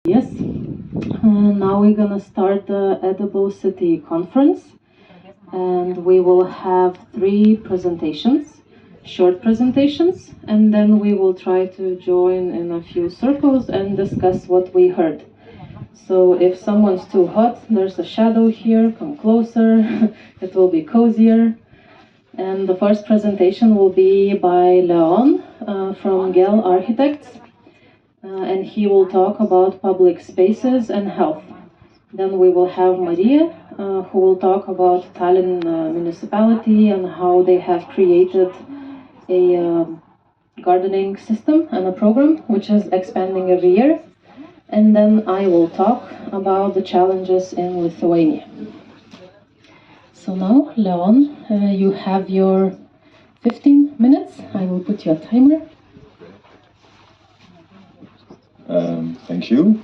Yes, now we're gonna start the Edible City Conference, and we will have 3 presentations, short presentations, and then we will try to join in a few circles and discuss what we heard. So if someone's too hot, there's a shadow here, come closer, it will be cozier. And the first presentation will be by Leon from Gehl Architects. And he will talk about public spaces and health. Then we will have Maria, who will talk about Tallinn municipality and how they have created a gardening system and a program which is expanding every year. And then I will talk about the challenges in Lithuania. So now, Leon, you have your 15 minutes. I will put your timer. Thank you.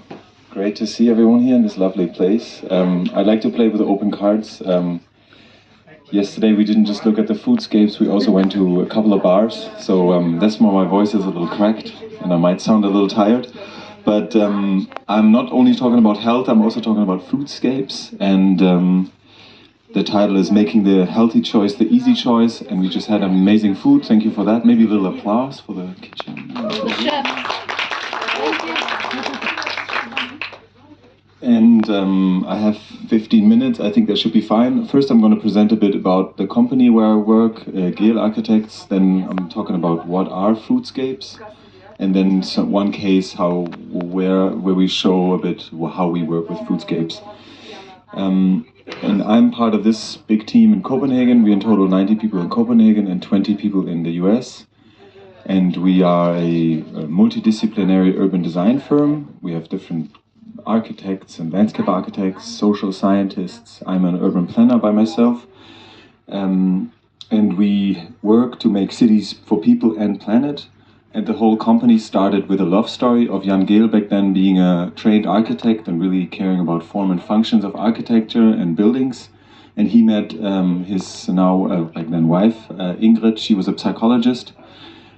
Great to see everyone here in this lovely place. I'd like to play with open cards. Yesterday we didn't just look at the Foodscapes, we also went to a couple of bars, so that's why my voice is a little cracked and I might sound a little tired. But I'm not only talking about health, I'm also talking about Foodscapes, and the title is Making the Healthy Choice the Easy Choice, and we just had amazing food. Thank you for that. Maybe a little applause for the kitchen. And I have 15 minutes, I think that should be fine. First I'm going to present a bit about the company where I work, Gehl Architects, then I'm talking about what are Foodscapes, and then one case where we show a bit how we work with Foodscapes. And I'm part of this big team in Copenhagen. We're in total 90 people in Copenhagen and 20 people in the US. And we are a multidisciplinary urban design firm. We have different architects and landscape architects, social scientists. I'm an urban planner by myself. And we work to make cities for people and planet. And the whole company started with a love story of Jan Gehl back then being a trained architect and really caring about form and functions of architecture and buildings. And he met his now back then wife, Ingrid. She was a psychologist.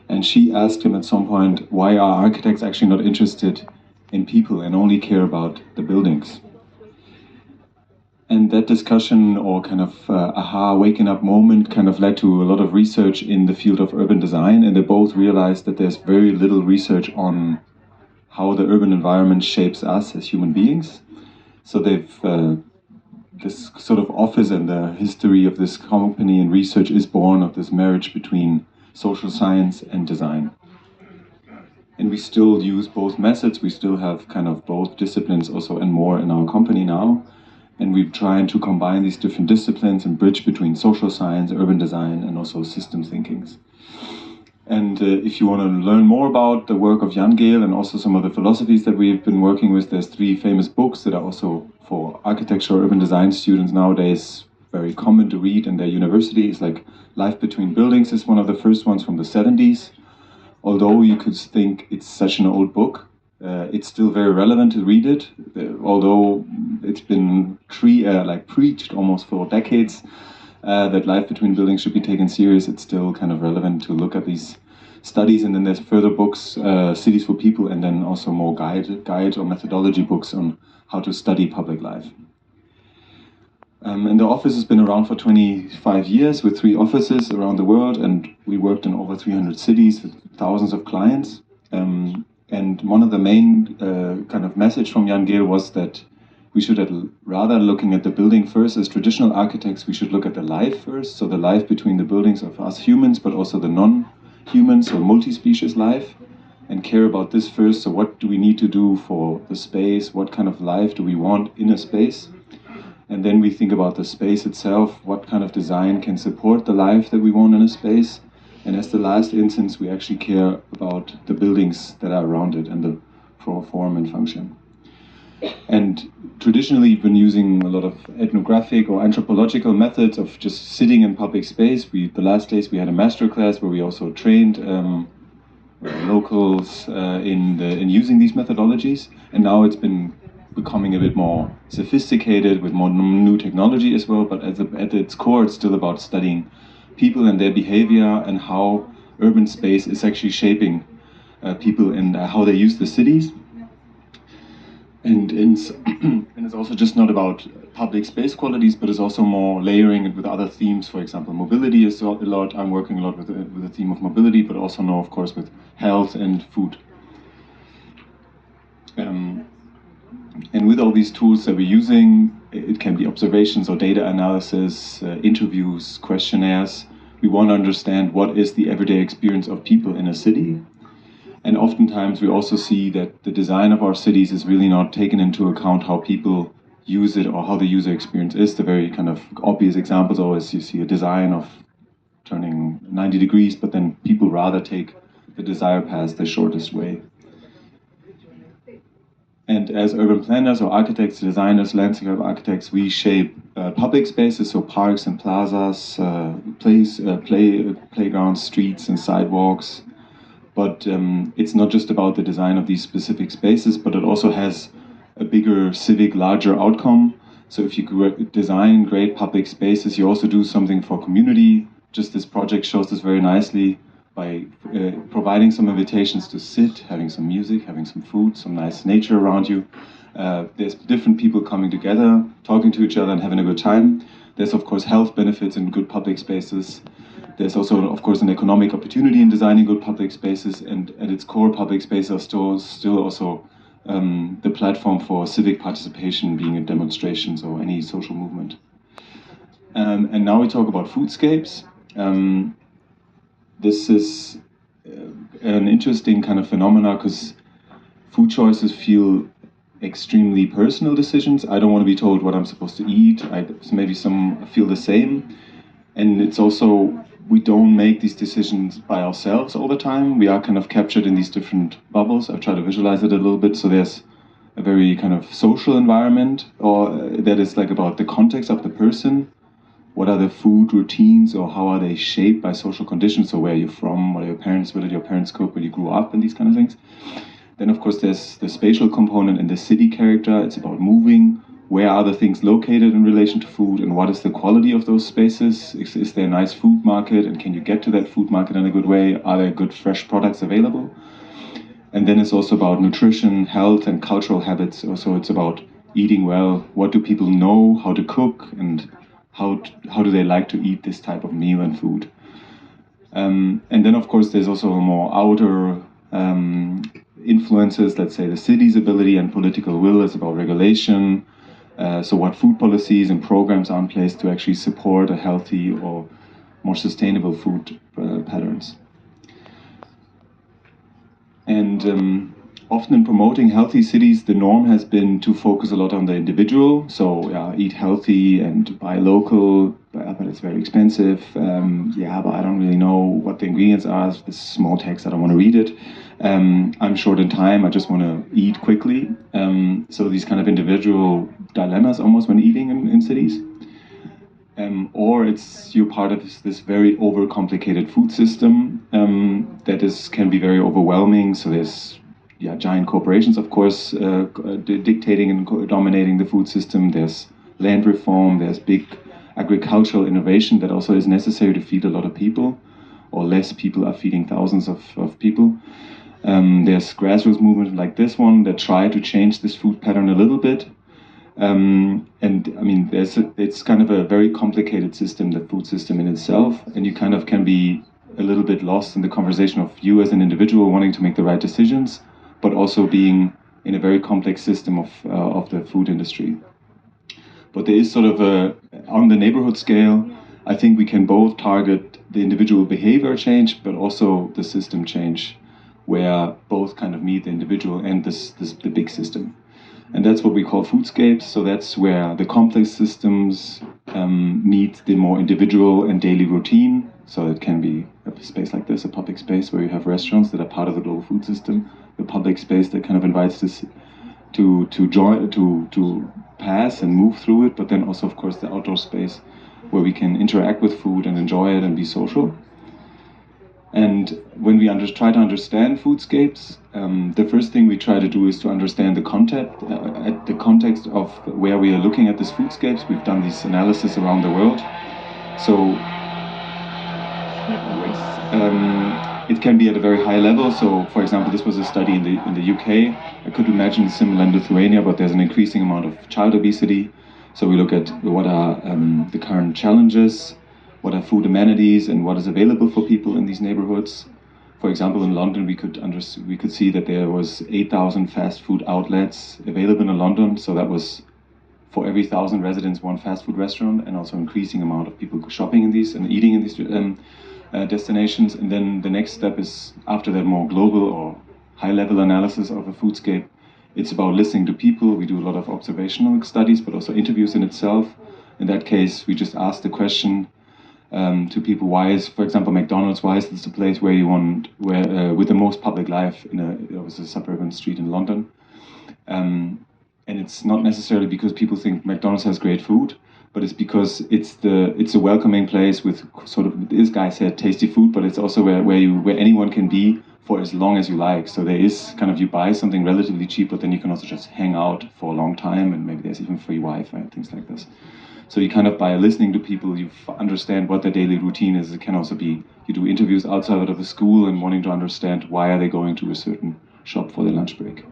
And she asked him at some point, why are architects actually not interested in people and only care about the buildings? And that discussion, or kind of waking up moment, kind of led to a lot of research in the field of urban design, and they both realized that there's very little research on how the urban environment shapes us as human beings. So this sort of office and the history of this company and research is born of this marriage between social science and design. And we still use both methods, we still have kind of both disciplines also and more in our company now. And we're trying to combine these different disciplines and bridge between social science, urban design, and also system thinkings. And if you want to learn more about the work of Jan Gehl and also some of the philosophies that we've been working with, there's 3 famous books that are also for architecture or urban design students nowadays very common to read in their university. It's like Life Between Buildings is one of the first ones from the 70s. Although you could think it's such an old book, it's still very relevant to read it. Although it's been preached almost for decades that life between buildings should be taken serious, it's still kind of relevant to look at these studies. And then there's further books, Cities for People, and then also more guide or methodology books on how to study public life. And the office has been around for 25 years with 3 offices around the world, and we worked in over 300 cities with thousands of clients. And one of the main kind of message from Jan Gehl was that we should, rather looking at the building first as traditional architects, we should look at the life first, so the life between the buildings of us humans, but also the non-humans or multi-species life, and care about this first. So what do we need to do for the space? What kind of life do we want in a space? And then we think about the space itself, what kind of design can support the life that we want in a space. And as the last instance, we actually care about the buildings that are around it and the form and function. And traditionally, we've been using a lot of ethnographic or anthropological methods of just sitting in public space. The last days we had a master class where we also trained locals in using these methodologies. And now it's been becoming a bit more sophisticated with more new technology as well, but at its core it's still about studying people and their behavior and how urban space is actually shaping people and how they use the cities. And it's also just not about public space qualities, but it's also more layering it with other themes. For example, mobility is a lot. I'm working a lot with the theme of mobility, but also now, of course, with health and food. And with all these tools that we're using, it can be observations or data analysis, interviews, questionnaires. We want to understand what is the everyday experience of people in a city. And oftentimes we also see that the design of our cities is really not taken into account how people use it or how the user experience is. The very kind of obvious examples always you see a design of turning 90 degrees, but then people rather take the desired path the shortest way. And as urban planners or architects, designers, landscape architects, we shape public spaces, so parks and plazas, playgrounds, streets and sidewalks. But it's not just about the design of these specific spaces, but it also has a bigger civic, larger outcome. So if you design great public spaces, you also do something for community. Just this project shows this very nicely by providing some invitations to sit, having some music, having some food, some nice nature around you. There's different people coming together, talking to each other and having a good time. There's of course health benefits in good public spaces. There's also, of course, an economic opportunity in designing good public spaces, and at its core, public spaces are still also the platform for civic participation, being in demonstrations or any social movement. And now we talk about Foodscapes. This is an interesting kind of phenomena because food choices feel extremely personal decisions. I don't want to be told what I'm supposed to eat. Maybe some feel the same. And it's also, we don't make these decisions by ourselves all the time. We are kind of captured in these different bubbles. I've tried to visualize it a little bit. So there's a very kind of social environment, or that is like about the context of the person. What are the food routines, or how are they shaped by social conditions? So where are you from? What are your parents? What did your parents cook when you grew up? And these kind of things. Then of course there's the spatial component and the city character. It's about moving. Where are the things located in relation to food, and what is the quality of those spaces? Is there a nice food market, and can you get to that food market in a good way? Are there good fresh products available? And then it's also about nutrition, health, and cultural habits. Also, it's about eating well. What do people know how to cook, and how do they like to eat this type of meal and food? And then, of course, there's also a more outer influences. Let's say the city's ability and political will is about regulation. So what food policies and programs are in place to actually support a healthy or more sustainable food patterns. And often in promoting healthy cities, the norm has been to focus a lot on the individual. So eat healthy and buy local, but it's very expensive. But I don't really know what the ingredients are. This small text, I don't want to read it. I'm short in time, I just want to eat quickly. So these kind of individual dilemmas almost when eating in cities. Or you're part of this very overcomplicated food system that can be very overwhelming. So there's giant corporations, of course, dictating and dominating the food system. There's land reform, there's big agricultural innovation that also is necessary to feed a lot of people, or less people are feeding thousands of people. There's grassroots movements like this one that try to change this food pattern a little bit. And I mean, it's kind of a very complicated system, the food system in itself, and you kind of can be a little bit lost in the conversation of you as an individual wanting to make the right decisions, but also being in a very complex system of the food industry. But there is sort of on the neighborhood scale, I think we can both target the individual behavior change, but also the system change, where both kind of meet the individual and the big system. And that's what we call Foodscapes. So that's where the complex systems meet the more individual and daily routine. So it can be a space like this, a public space where you have restaurants that are part of the global food system, the public space that kind of invites this to join, to pass and move through it, but then also, of course, the outdoor space where we can interact with food and enjoy it and be social. And when we try to understand Foodscapes, the first thing we try to do is to understand the context of where we are looking at this Foodscapes. We've done these analysis around the world. So it can be at a very high level. So, for example, this was a study in the UK. I could imagine similar in Lithuania, but there's an increasing amount of child obesity. So we look at what are the current challenges, what are food amenities, and what is available for people in these neighborhoods. For example, in London, we could see that there was 8,000 fast food outlets available in London. So that was for every 1,000 residents, one fast food restaurant, and also increasing amount of people shopping in these and eating in these destinations. And then the next step is, after that more global or high-level analysis of a foodscape, it's about listening to people. We do a lot of observational studies, but also interviews in itself. In that case, we just ask the question to people, why is, for example, McDonald's, why is this a place where you want, with the most public life in a suburban street in London? And it's not necessarily because people think McDonald's has great food, but it's because it's a welcoming place with sort of, this guy said, tasty food, but it's also where anyone can be for as long as you like. So there is kind of, you buy something relatively cheap, but then you can also just hang out for a long time, and maybe there's even free Wi-Fi and things like this. So you kind of, by listening to people, you understand what their daily routine is. It can also be, you do interviews outside of the school and wanting to understand why are they going to a certain shop for their lunch break.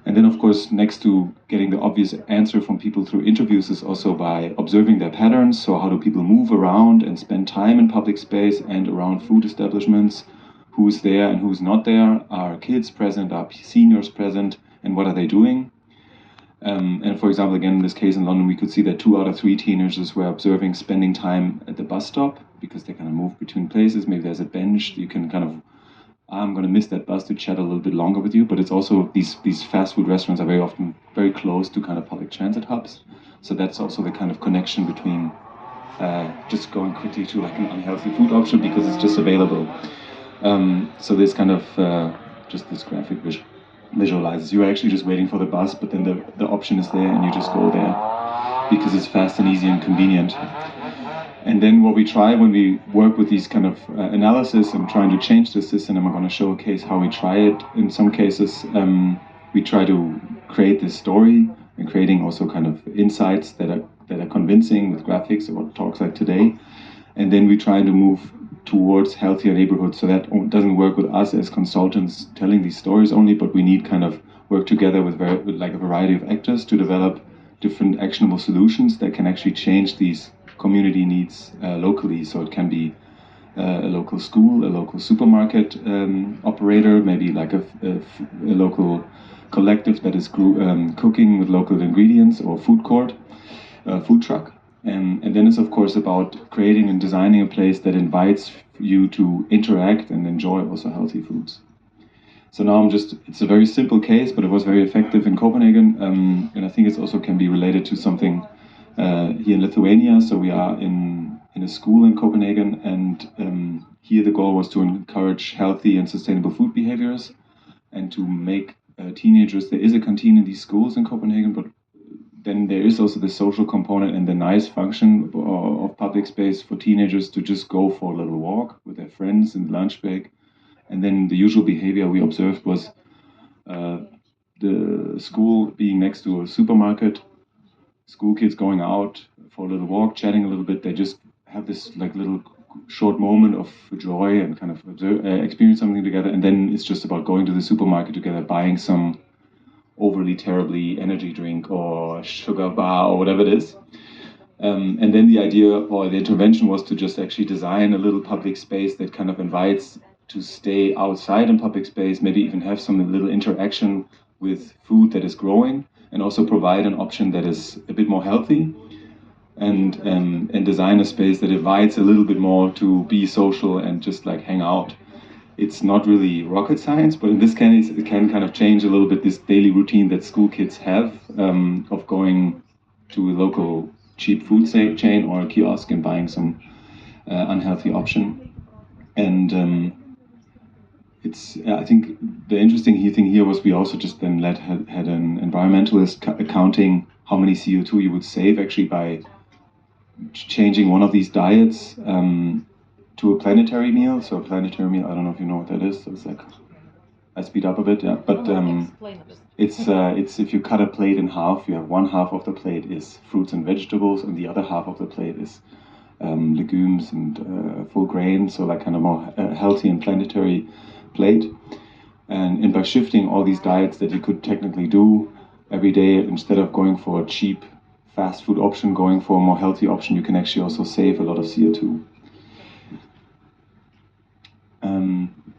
And then, of course, next to getting the obvious answer from people through interviews is also by observing their patterns. So how do people move around and spend time in public space and around food establishments? Who's there and who's not there? Are kids present? Are seniors present? And what are they doing? And for example, again, in this case in London, we could see that 2 out of 3 teenagers were observing spending time at the bus stop because they kind of move between places. Maybe there's a bench, you can kind of, I'm going to miss that bus to chat a little bit longer with you. But it's also, these fast food restaurants are very often very close to kind of public transit hubs. So that's also the kind of connection between just going quickly to like an unhealthy food option because it's just available. So this kind of, just this graphic visualizes, you're actually just waiting for the bus, but then the option is there and you just go there because it's fast and easy and convenient. And then what we try when we work with these kind of analysis and trying to change the system, and I'm going to showcase how we try it. In some cases, we try to create this story and creating also kind of insights that are convincing with graphics or talks like today. And then we try to move towards healthier neighborhoods. So that doesn't work with us as consultants telling these stories only, but we need kind of work together with like a variety of actors to develop different actionable solutions that can actually change these community needs locally. So it can be a local school, a local supermarket operator, maybe like a local collective that is cooking with local ingredients, or food court, food truck. And then it's of course about creating and designing a place that invites you to interact and enjoy also healthy foods. So now it's a very simple case, but it was very effective in Copenhagen. And I think it also can be related to something here in Lithuania. So we are in a school in Copenhagen, and here the goal was to encourage healthy and sustainable food behaviors and to make teenagers, there is a canteen in these schools in Copenhagen, but then there is also the social component and the nice function of public space for teenagers to just go for a little walk with their friends in the lunch break. And then the usual behavior we observed was the school being next to a supermarket, school kids going out for a little walk, chatting a little bit. They just have this like little short moment of joy and kind of experience something together. And then it's just about going to the supermarket together, buying some overly terribly energy drink or sugar bar or whatever it is. And then the idea or the intervention was to just actually design a little public space that kind of invites to stay outside in public space, maybe even have some little interaction with food that is growing, and also provide an option that is a bit more healthy, and design a space that invites a little bit more to be social and just like hang out. It's not really rocket science, but in this case, it can kind of change a little bit this daily routine that school kids have of going to a local cheap food chain or a kiosk and buying some unhealthy option. And I think the interesting thing here was we also just then had an environmentalist accounting how many CO2 you would save actually by changing one of these diets to a planetary meal. So a planetary meal, I don't know if you know what that is. So it's like, I speed up a bit, yeah. But it's if you cut a plate in half, you have one half of the plate is fruits and vegetables, and the other half of the plate is legumes and full grain, so like kind of more healthy and planetary plate. And by shifting all these diets that you could technically do every day, instead of going for a cheap fast food option, going for a more healthy option, you can actually also save a lot of CO2.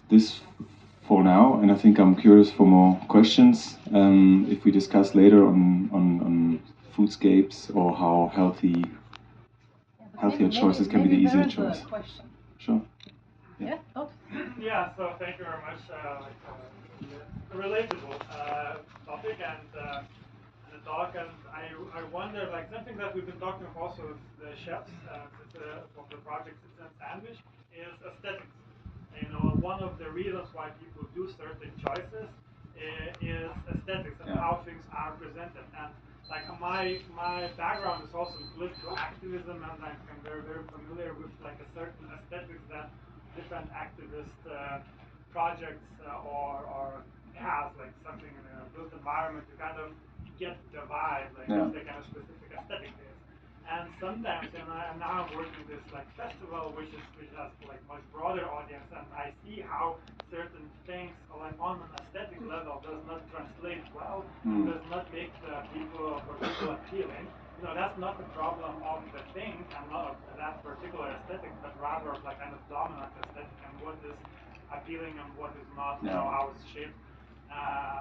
This for now, and I think I'm curious for more questions. If we discuss later on Foodscapes or how healthier choices can be the easier choice. Sure. Yeah, thoughts? Yeah, so thank you very much. Relatable topic and the talk, and I wonder, like something that we've been talking also with the chefs of the project Citizen Sandwich is aesthetics. You know, one of the reasons why people do certain choices is aesthetics and how things are presented. And like my background is also political activism, and I'm very familiar with like a certain aesthetics that different activist projects or has, like something in a built environment to kind of get the vibe, like what's the kind of specific aesthetic there is. And sometimes, and now I'm working this like festival, which has like much broader audience, and I see how certain things, like on an aesthetic level, does not translate well, does not make the people appealing. You know, that's not the problem of the thing and not of that particular aesthetic, but rather of like kind of dominant aesthetic and what is appealing and what is not. You know, how it's shaped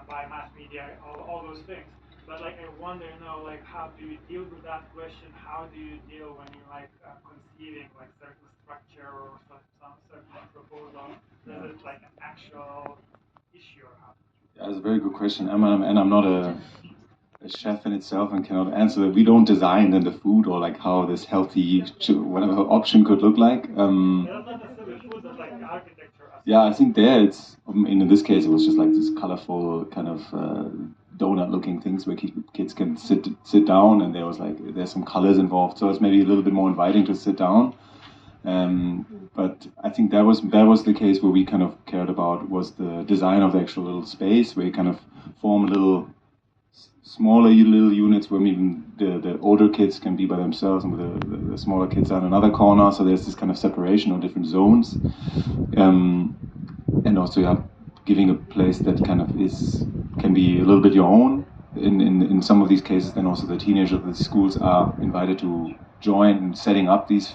by mass media, all those things. But like I wonder, you know, like how do you deal with that question? How do you deal when you like conceiving like certain structure or some certain proposal? Is it like an actual issue or how? Yeah, that's a very good question. I'm not a chef in itself and cannot answer that. We don't design then the food or like how this healthy whatever option could look like. That's not necessarily food, but like the architecture. Yeah, I think there it's in this case it was just like this colorful kind of donut-looking things where kids can sit down, and there's some colors involved, so it's maybe a little bit more inviting to sit down. But I think that was the case where we kind of cared about was the design of the actual little space, where you kind of form little smaller little units where maybe the older kids can be by themselves and the smaller kids are in another corner. So there's this kind of separation of different zones, and also giving a place that kind of can be a little bit your own. In some of these cases, then also the teenagers of the schools are invited to join in setting up these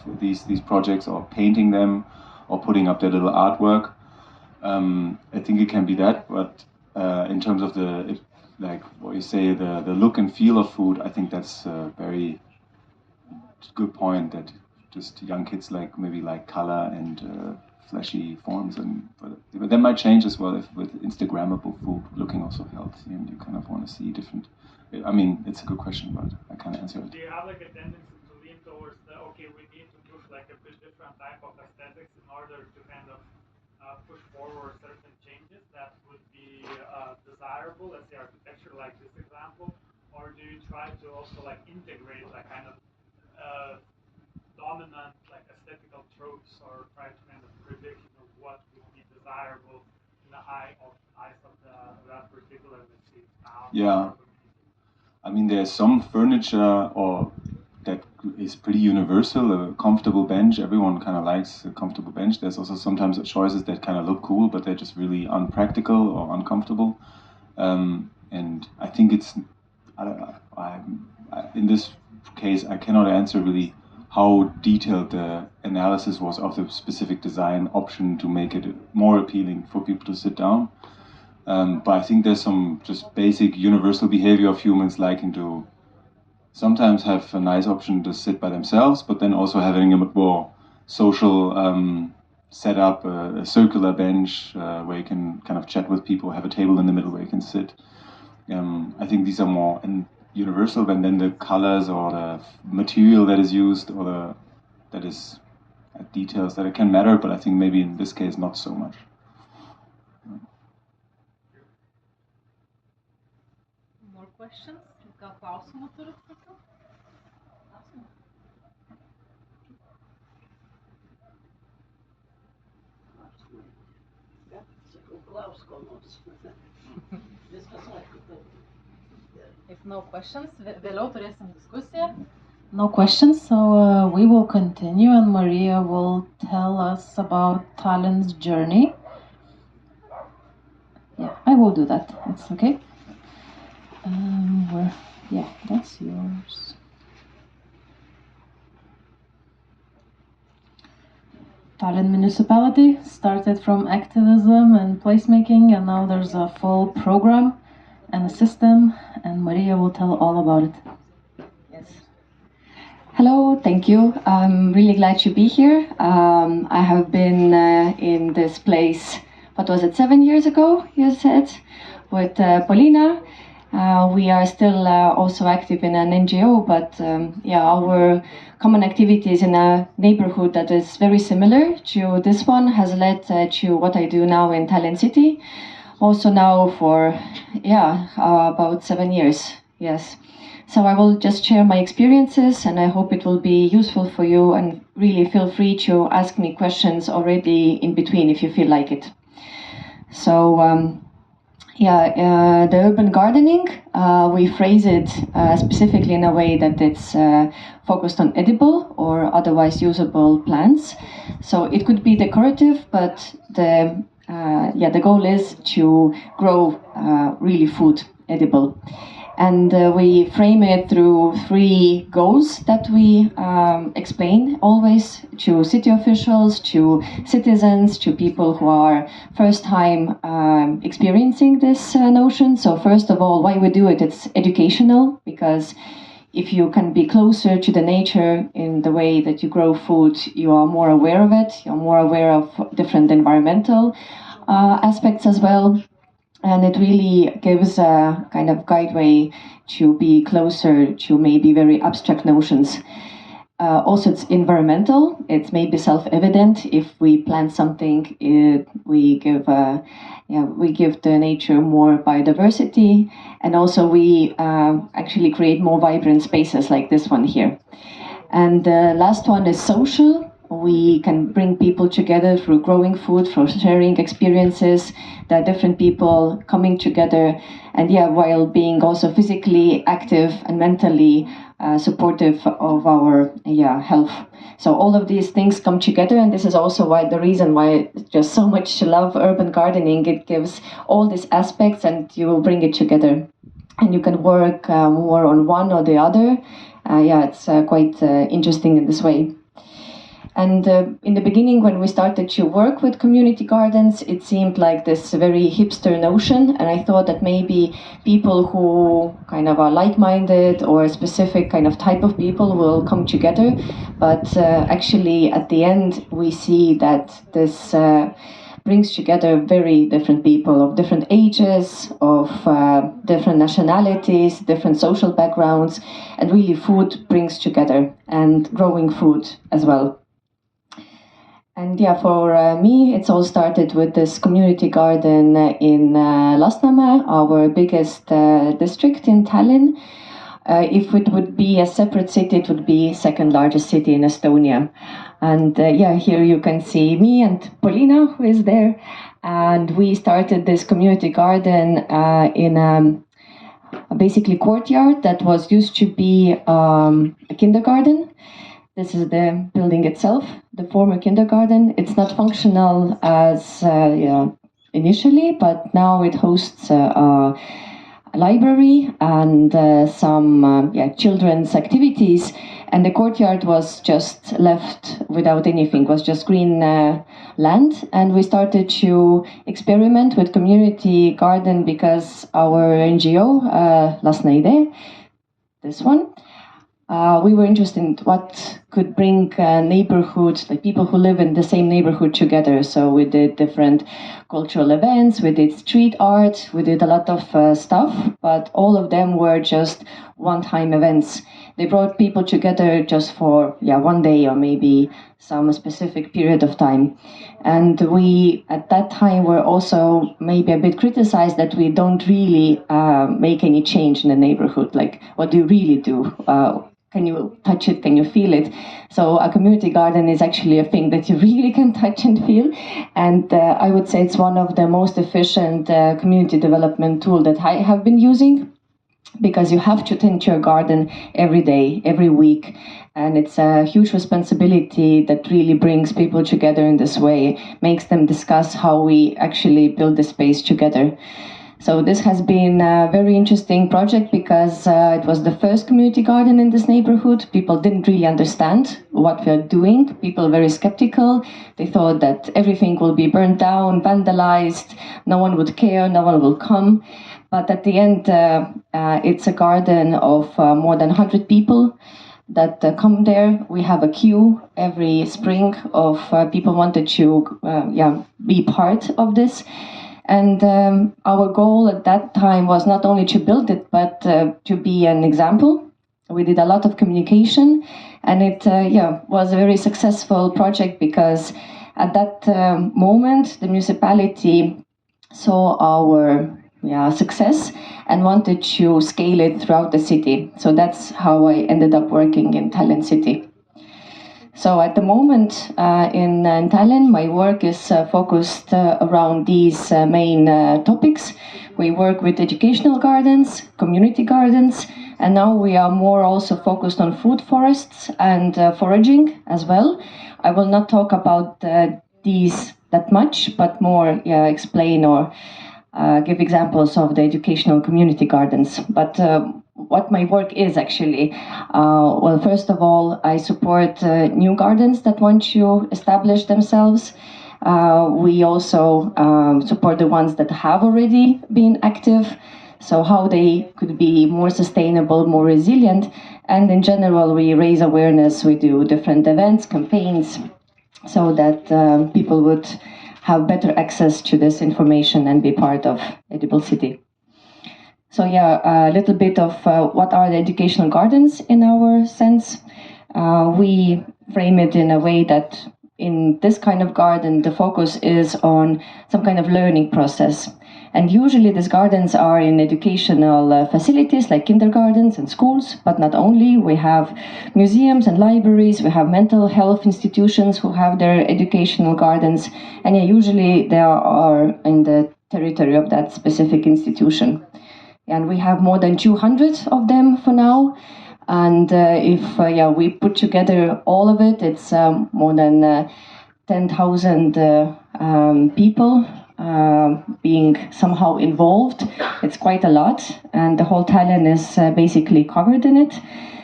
projects or painting them or putting up their little artwork. I think it can be that, but in terms of like what you say, the look and feel of food, I think that's a very good point, that just young kids maybe like color and flashy forms, but that might change as well if with Instagrammable food looking also healthy, and you kind of want to see different. I mean, it's a good question, but I can't answer it. Do you have like a tendency to lean towards we need to push like a bit different type of aesthetics in order to kind of push forward certain changes that would be desirable, let's say architecture like this example, or do you try to also like integrate like kind of dominant like aesthetical tropes, or try to kind of predict what would be desirable in the eyes of that particular, let's say, town? Yeah, I mean there's some furniture or that is pretty universal. A comfortable bench, everyone kind of likes a comfortable bench. There's also sometimes choices that kind of look cool, but they're just really unpractical or uncomfortable. And I think it's, in this case, I cannot answer really how detailed the analysis was of the specific design option to make it more appealing for people to sit down. But I think there's some just basic universal behavior of humans liking to sometimes have a nice option to sit by themselves, but then also having a more social setup, a circular bench where you can kind of chat with people, have a table in the middle where you can sit. I think these are more universal, and then the colors or the material that is used or that is details that it can matter, but I think maybe in this case not so much. More questions? Gal klausimų turit kokių? Klausk ko nors. Viskas aišku. If no questions, vėliau turėsim diskusiją. No questions, so we will continue, and Maria will tell us about Tallinn's journey. Yeah, I will do that. It's okay. Yeah, that's yours. Tallinn municipality started from activism and placemaking, and now there's a full program and a system, and Maria will tell all about it. Yes. Hello, thank you. I'm really glad to be here. I have been in this place, what was it, 7 years ago, you said, with Polina. We are still also active in an NGO, but yeah, our common activities in a neighborhood that is very similar to this one has led to what I do now in Tallinn city. Also now for, about 7 years, yes. So I will just share my experiences, and I hope it will be useful for you, and really feel free to ask me questions already in between if you feel like it. So the urban gardening, we phrase it specifically in a way that it's focused on edible or otherwise usable plants. So it could be decorative, but the goal is to grow really food, edible. And we frame it through 3 goals that we explain always to city officials, to citizens, to people who are first time experiencing this notion. So first of all, why we do it, it's educational, because if you can be closer to the nature in the way that you grow food, you are more aware of it, you're more aware of different environmental aspects as well. And it really gives a kind of guideway to be closer to maybe very abstract notions. Also, it's environmental. It's maybe self-evident. If we plant something, we give the nature more biodiversity, and also we actually create more vibrant spaces like this one here. And the last one is social. We can bring people together through growing food, through sharing experiences. There are different people coming together, and while being also physically active and mentally supportive of our health. So all of these things come together, and this is also the reason why I just so much love urban gardening. It gives all these aspects, and you bring it together, and you can work more on one or the other. It's quite interesting in this way. And in the beginning, when we started to work with community gardens, it seemed like this very hipster notion. And I thought that maybe people who kind of are like-minded or a specific kind of type of people will come together. But actually, at the end, we see that this brings together very different people of different ages, of different nationalities, different social backgrounds. And really, food brings together, and growing food as well. And for me, it's all started with this community garden in Lasnamäe, our biggest district in Tallinn. If it would be a separate city, it would be second largest city in Estonia. And here you can see me and Polina, who is there. And we started this community garden in a basically courtyard that was used to be a kindergarten. This is the building itself, the former kindergarten. It's not functional as initially, but now it hosts a library and some children's activities. And the courtyard was just left without anything, was just green land. And we started to experiment with community garden because our NGO, Lasnamäe, this one, we were interested in what could bring neighborhoods, like people who live in the same neighborhood together. So we did different cultural events, we did street art, we did a lot of stuff, but all of them were just one-time events. They brought people together just for one day or maybe some specific period of time. And we, at that time, were also maybe a bit criticized that we don't really make any change in the neighborhood. Like, what do you really do? Can you touch it? Can you feel it? So a community garden is actually a thing that you really can touch and feel. And I would say it's one of the most efficient community development tool that I have been using. because you have to tend to your garden every day, every week. And it's a huge responsibility that really brings people together in this way, makes them discuss how we actually build the space together. So this has been a very interesting project because it was the first community garden in this neighborhood. People didn't really understand what we are doing. People were very skeptical. They thought that everything will be burned down, vandalized, no one would care, no one will come. But at the end, it's a garden of more than 100 people that come there. We have a queue every spring of people wanted to be part of this. And our goal at that time was not only to build it, but to be an example. We did a lot of communication, and it was a very successful project because at that moment, the municipality saw our success and wanted to scale it throughout the city. So that's how I ended up working in Tallinn city. So at the moment in Tallinn, my work is focused around these main topics. We work with educational gardens, community gardens, and now we are more also focused on food forests and foraging as well. I will not talk about these that much, but more explain or give examples of the educational community gardens. But what my work is actually, well, first of all, I support new gardens that want to establish themselves. We also support the ones that have already been active, so how they could be more sustainable, more resilient. And in general, we raise awareness. We do different events, campaigns, so that people would have better access to this information and be part of Edible City. So a little bit of what are the educational gardens in our sense. We frame it in a way that in this kind of garden, the focus is on some kind of learning process. And usually these gardens are in educational facilities like kindergartens and schools, but not only. We have museums and libraries, we have mental health institutions who have their educational gardens, and usually they are in the territory of that specific institution. And we have more than 200 of them for now. And if we put together all of it, it's more than 10,000 people being somehow involved. It's quite a lot, and the whole Tallinn is basically covered in it.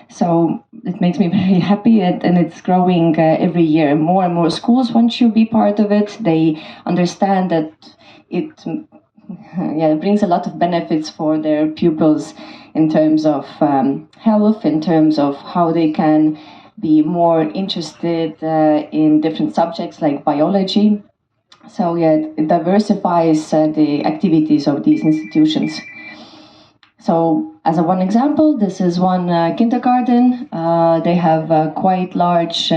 So it makes me very happy, and it's growing every year. More and more schools want to be part of it. They understand that it brings a lot of benefits for their pupils in terms of health, in terms of how they can be more interested in different subjects like biology. So it diversifies the activities of these institutions. So as one example, this is one kindergarten. They have a quite large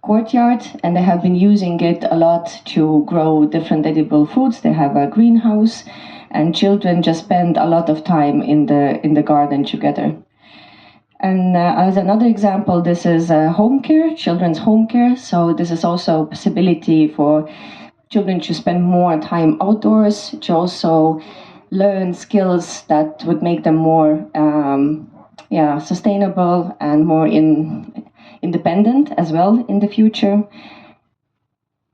courtyard, and they have been using it a lot to grow different edible foods. They have a greenhouse, and children just spend a lot of time in the garden together. And as another example, this is home care, children's home care. So this is also a possibility for children to spend more time outdoors, to also learn skills that would make them more sustainable and more independent as well in the future.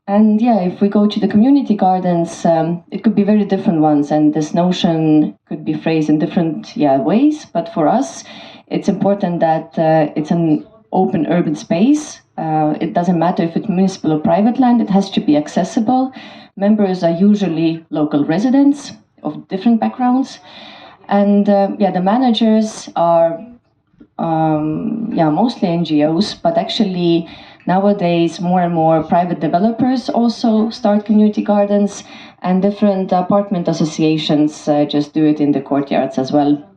And if we go to the community gardens, it could be very different ones, and this notion could be phrased in different ways. But for us, it's important that it's an open urban space. It doesn't matter if it's municipal or private land, it has to be accessible. Members are usually local residents of different backgrounds. And the managers are mostly NGOs, but actually nowadays more and more private developers also start community gardens, and different apartment associations just do it in the courtyards as well.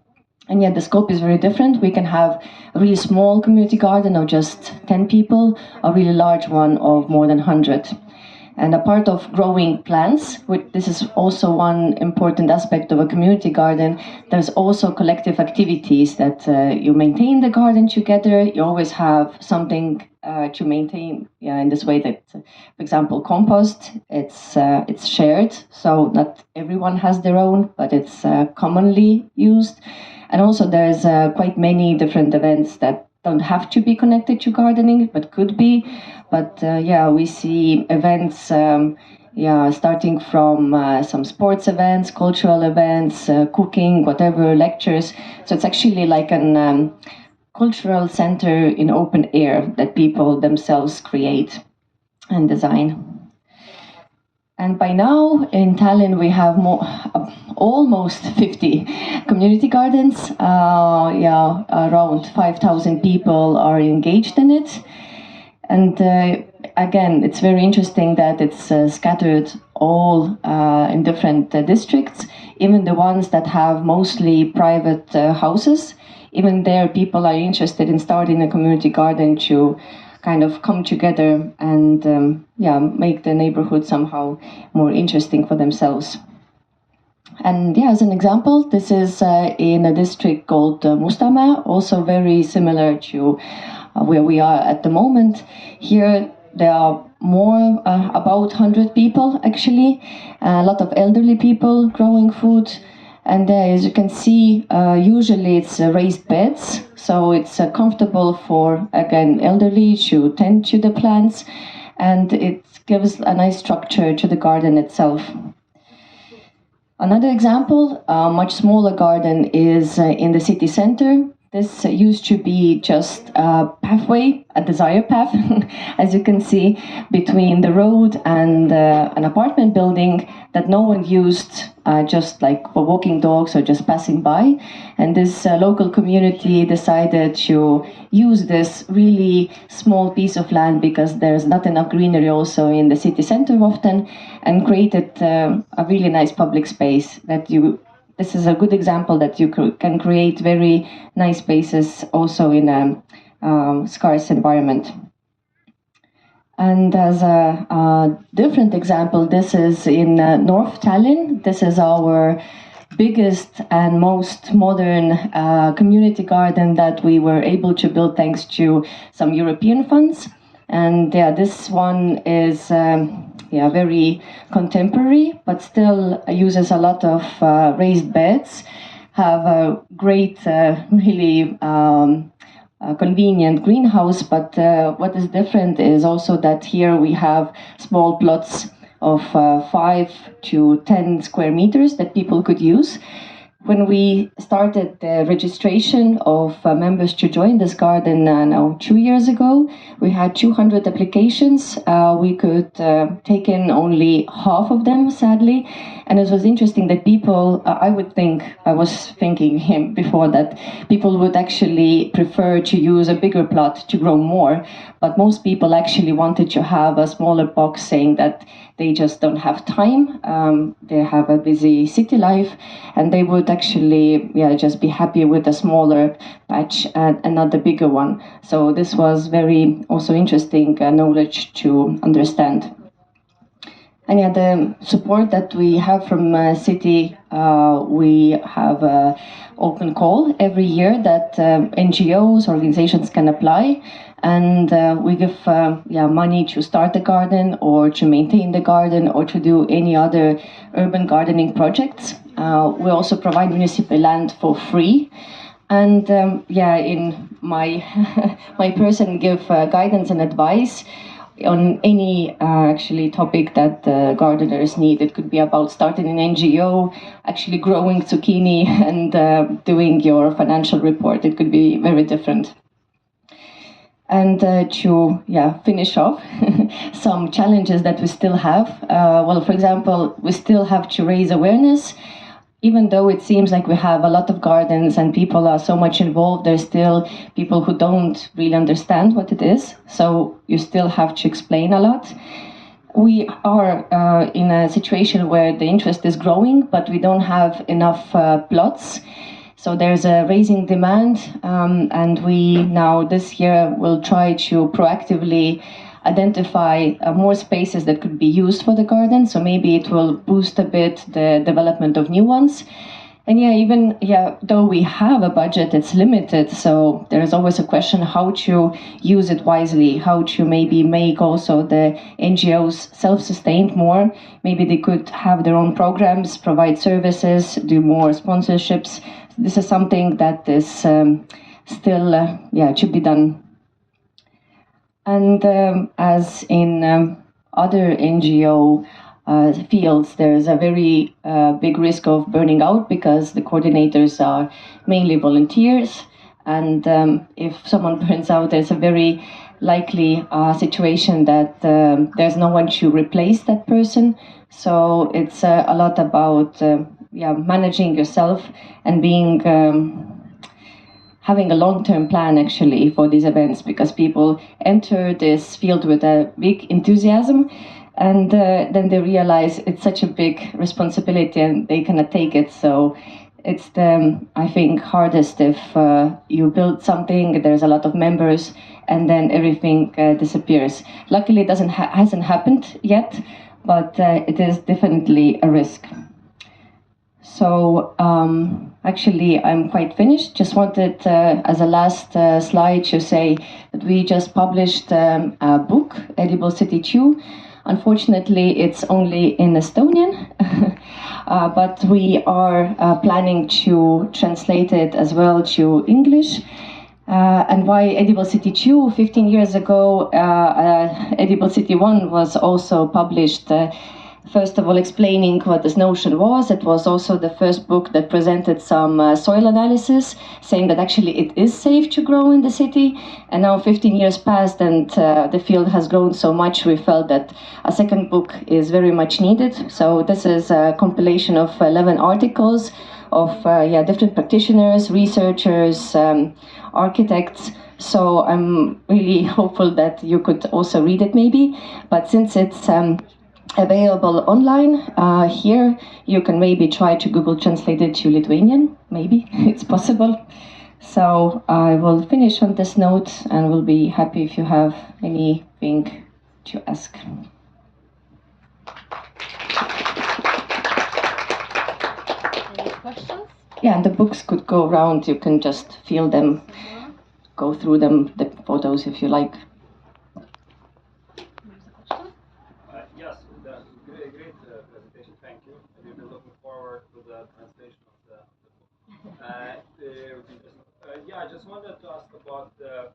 And the scope is very different. We can have a really small community garden of just 10 people, a really large one of more than 100. And a part of growing plants, this is also one important aspect of a community garden. There's also collective activities that you maintain the garden together. You always have something to maintain in this way that, for example, compost, it's shared. So not everyone has their own, but it's commonly used. And also there's quite many different events that don't have to be connected to gardening, but could be. But yeah, we see events starting from some sports events, cultural events, cooking, whatever, lectures. So it's actually like an cultural center in open air that people themselves create and design. And by now in Tallinn we have almost 50 community gardens. Around 5,000 people are engaged in it. And again, it's very interesting that it's scattered all in different districts, even the ones that have mostly private houses. Even there, people are interested in starting a community garden to kind of come together and make the neighborhood somehow more interesting for themselves. And yeah, as an example, this is in a district called Mustamäe, also very similar to where we are at the moment. Here there are more, about 100 people actually, a lot of elderly people growing food. And as you can see, usually it's raised beds, so it's comfortable for, again, elderly to tend to the plants, and it gives a nice structure to the garden itself. Another example, a much smaller garden, is in the city center. This used to be just a pathway, a desire path, as you can see, between the road and an apartment building that no one used, just like for walking dogs or just passing by. And this local community decided to use this really small piece of land, because there's not enough greenery also in the city center often, and created a really nice public space that this is a good example that you can create very nice spaces also in a scarce environment. And as a different example, this is in North Tallinn. This is our biggest and most modern community garden that we were able to build thanks to some European funds. And yeah, this one is very contemporary, but still uses a lot of raised beds, have a great, really convenient greenhouse. But what is different is also that here we have small plots of 5 to 10 square meters that people could use. When we started the registration of members to join this garden now 2 years ago, we had 200 applications. We could take in only half of them, sadly. And it was interesting that people, I was thinking before that people would actually prefer to use a bigger plot to grow more. But most people actually wanted to have a smaller box, saying that they just don't have time. They have a busy city life, and they would actually just be happy with a smaller patch and not the bigger one. So this was very also interesting knowledge to understand. And yeah, the support that we have from city, we have an open call every year that NGOs, organizations can apply, and we give money to start the garden or to maintain the garden or to do any other urban gardening projects. We also provide municipal land for free. And in my my person give guidance and advice on any actually topic that gardeners need. It could be about starting an NGO, actually growing zucchini, and doing your financial report. It could be very different. And to finish off, some challenges that we still have. Well, for example, we still have to raise awareness. Even though it seems like we have a lot of gardens and people are so much involved, there's still people who don't really understand what it is. So you still have to explain a lot. We are in a situation where the interest is growing, but we don't have enough plots. So there's a raising demand, and we now this year will try to proactively identify more spaces that could be used for the garden. So maybe it will boost a bit the development of new ones. And though we have a budget, it's limited. So there is always a question how to use it wisely, how to maybe make also the NGOs self-sustained more. Maybe they could have their own programs, provide services, do more sponsorships. This is something that is still, should be done. And as in other NGO fields, there is a very big risk of burning out because the coordinators are mainly volunteers. And if someone burns out, there's a very likely situation that there's no one to replace that person. So it's a lot about managing yourself and being having a long-term plan actually for these events, because people enter this field with a big enthusiasm. And then they realize it's such a big responsibility and they cannot take it. So it's I think, hardest if you build something, there's a lot of members, and then everything disappears. Luckily, it hasn't happened yet, but it is definitely a risk. So actually, I'm quite finished. Just wanted, as a last slide, to say that we just published a book, Edible City 2. Unfortunately, it's only in Estonian, but we are planning to translate it as well to English. And why Edible City 2? 15 years ago, Edible City 1 was also published. First of all, explaining what this notion was. It was also the first book that presented some soil analysis, saying that actually it is safe to grow in the city. And now 15 years passed and the field has grown so much, we felt that a second book is very much needed. So this is a compilation of 11 articles of different practitioners, researchers, architects. So I'm really hopeful that you could also read it maybe. But since it's available online, here you can maybe try to Google translate it to Lithuanian, maybe it's possible. So I will finish on this note and will be happy if you have anything to ask. Any questions? Yeah, and the books could go around, you can just feel them, go through them, the photos if you like. Yes, that's a great presentation. Thank you. We've been looking forward to the translation of the book. I just wanted to ask about the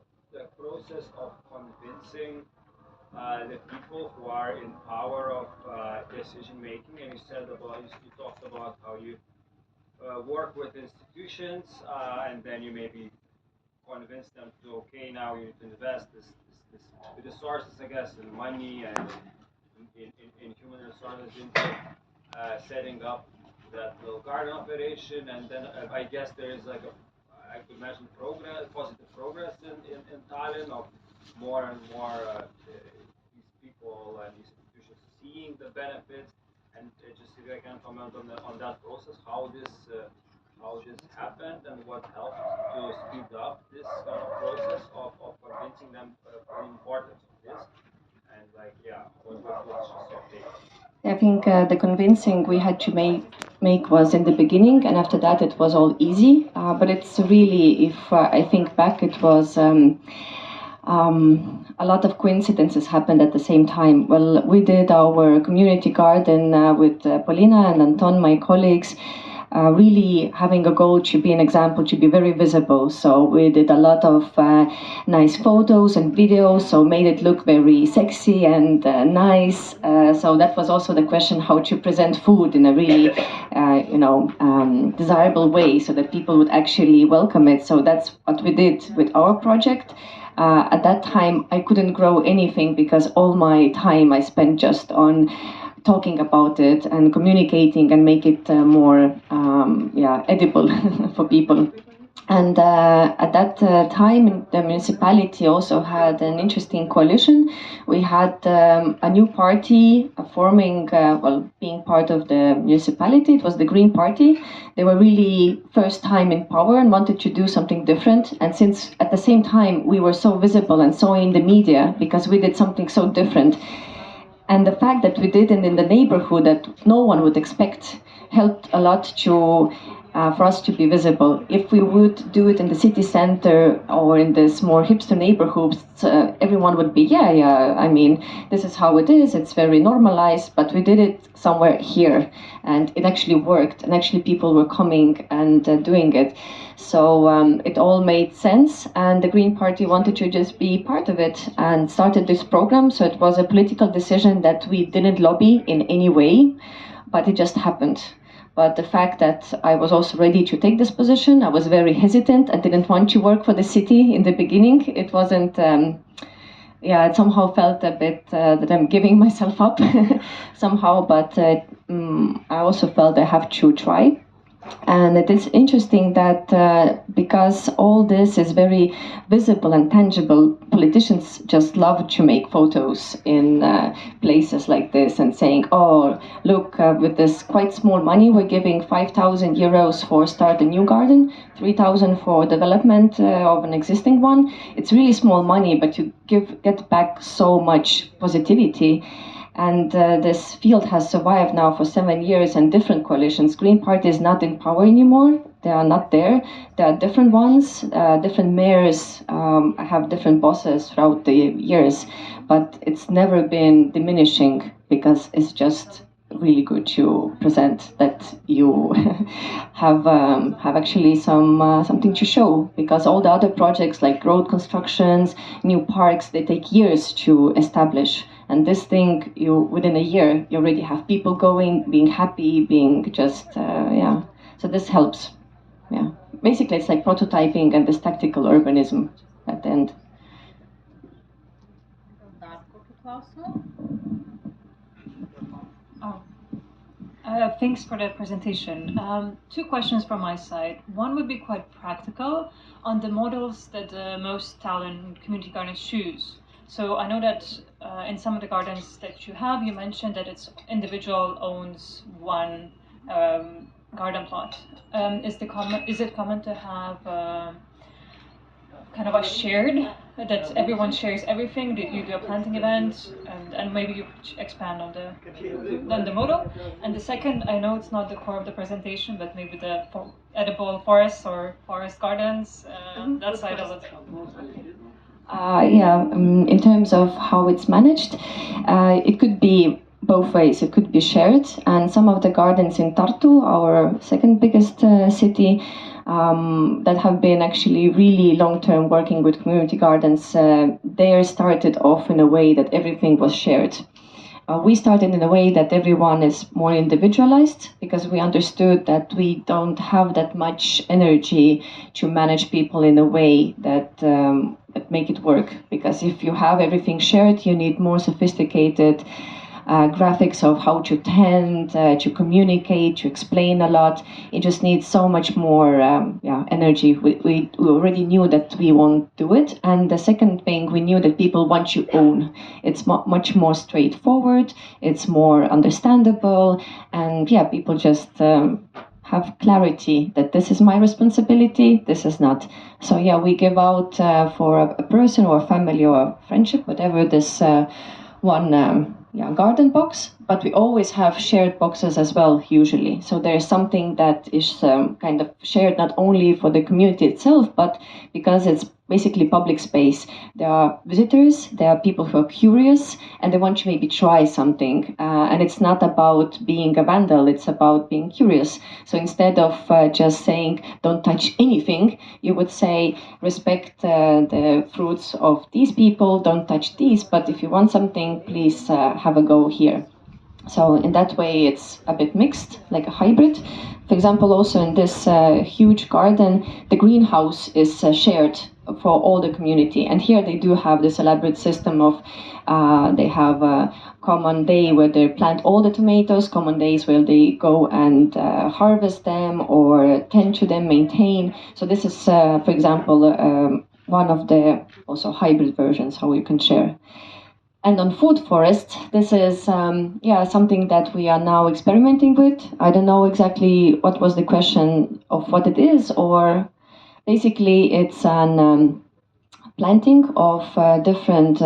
process of convincing the people who are in power of decision making. And you talked about how you work with institutions, and then you maybe convince them to, okay, now you need to invest this resources, I guess, in money and in human resources into setting up that little garden operation. And then I guess there is like I could imagine positive progress in Tallinn of more and more these people and these institutions seeing the benefits. And just if I can comment on that process, how this happened and what helped to speed up this kind of process of convincing them for the importance of this. And what's just your take? I think the convincing we had to make was in the beginning, and after that it was all easy. But it's really, if I think back, it was a lot of coincidences happened at the same time. Well, we did our community garden with Polina and Anton, my colleagues, really having a goal to be an example, to be very visible. So we did a lot of nice photos and videos, so made it look very sexy and nice. So that was also the question, how to present food in a really, desirable way, so that people would actually welcome it. So that's what we did with our project. At that time, I couldn't grow anything because all my time I spent just on talking about it and communicating and make it more edible for people. And at that time, the municipality also had an interesting coalition. We had a new party forming, being part of the municipality. It was the Green Party. They were really first time in power and wanted to do something different. And since at the same time we were so visible and so in the media because we did something so different, and the fact that we did it in the neighborhood that no one would expect helped a lot to for us to be visible. If we would do it in the city center or in this more hipster neighborhoods, everyone would be, yeah, I mean, this is how it is, it's very normalized, but we did it somewhere here, and it actually worked, and actually people were coming and doing it. So it all made sense, and the Green Party wanted to just be part of it and started this program. So it was a political decision that we didn't lobby in any way, but it just happened. But the fact that I was also ready to take this position, I was very hesitant. I didn't want to work for the city in the beginning. It wasn't, it somehow felt a bit that I'm giving myself up somehow, but I also felt I have to try. And it is interesting that because all this is very visible and tangible, politicians just love to make photos in places like this and saying, oh, look, with this quite small money, we're giving 5,000 euros for start a new garden, 3,000 for development of an existing one. It's really small money, but you get back so much positivity. And this field has survived now for 7 years and different coalitions. Green Party is not in power anymore. They are not there. There are different ones, different mayors have different bosses throughout the years. But it's never been diminishing because it's just really good to present that you have actually something to show, because all the other projects like road constructions, new parks, they take years to establish. And this thing, within a year, you already have people going, being happy, being just, So this helps, yeah. Basically, it's like prototyping and this tactical urbanism at the end. Thanks for the presentation. Two questions from my side. One would be quite practical on the models that most Tallinn community gardens choose. So I know that in some of the gardens that you have, you mentioned that it's individual owns one garden plot. Is it common to have kind of a shared, that everyone shares everything? Did you do a planting event? And maybe you could expand on the model. And the second, I know it's not the core of the presentation, but maybe the edible forests or forest gardens, that side of it. In terms of how it's managed, it could be both ways. It could be shared, and some of the gardens in Tartu, our second biggest city, that have been actually really long-term working with community gardens, they started off in a way that everything was shared. We started in a way that everyone is more individualized, because we understood that we don't have that much energy to manage people in a way that make it work. Because if you have everything shared, you need more sophisticated graphics of how to tend, to communicate, to explain a lot. It just needs so much more energy. We already knew that we won't do it. And the second thing, we knew that people want to own. It's much more straightforward, it's more understandable, and people just have clarity that this is my responsibility, this is not. So we give out for a person or a family or a friendship, whatever, this one garden box, but we always have shared boxes as well, usually. So there's something that is kind of shared not only for the community itself, but because it's basically public space. There are visitors, there are people who are curious, and they want to maybe try something. And it's not about being a vandal, it's about being curious. So instead of just saying, don't touch anything, you would say, respect the fruits of these people, don't touch these, but if you want something, please have a go here. So in that way, it's a bit mixed, like a hybrid. For example, also in this huge garden, the greenhouse is shared for all the community. And here they do have this elaborate system of, they have a common day where they plant all the tomatoes, common days where they go and harvest them or tend to them, maintain. So this is, for example, one of the also hybrid versions, how you can share. And on food forest, this is something that we are now experimenting with. I don't know exactly what was the question of what it is, or basically it's an planting of different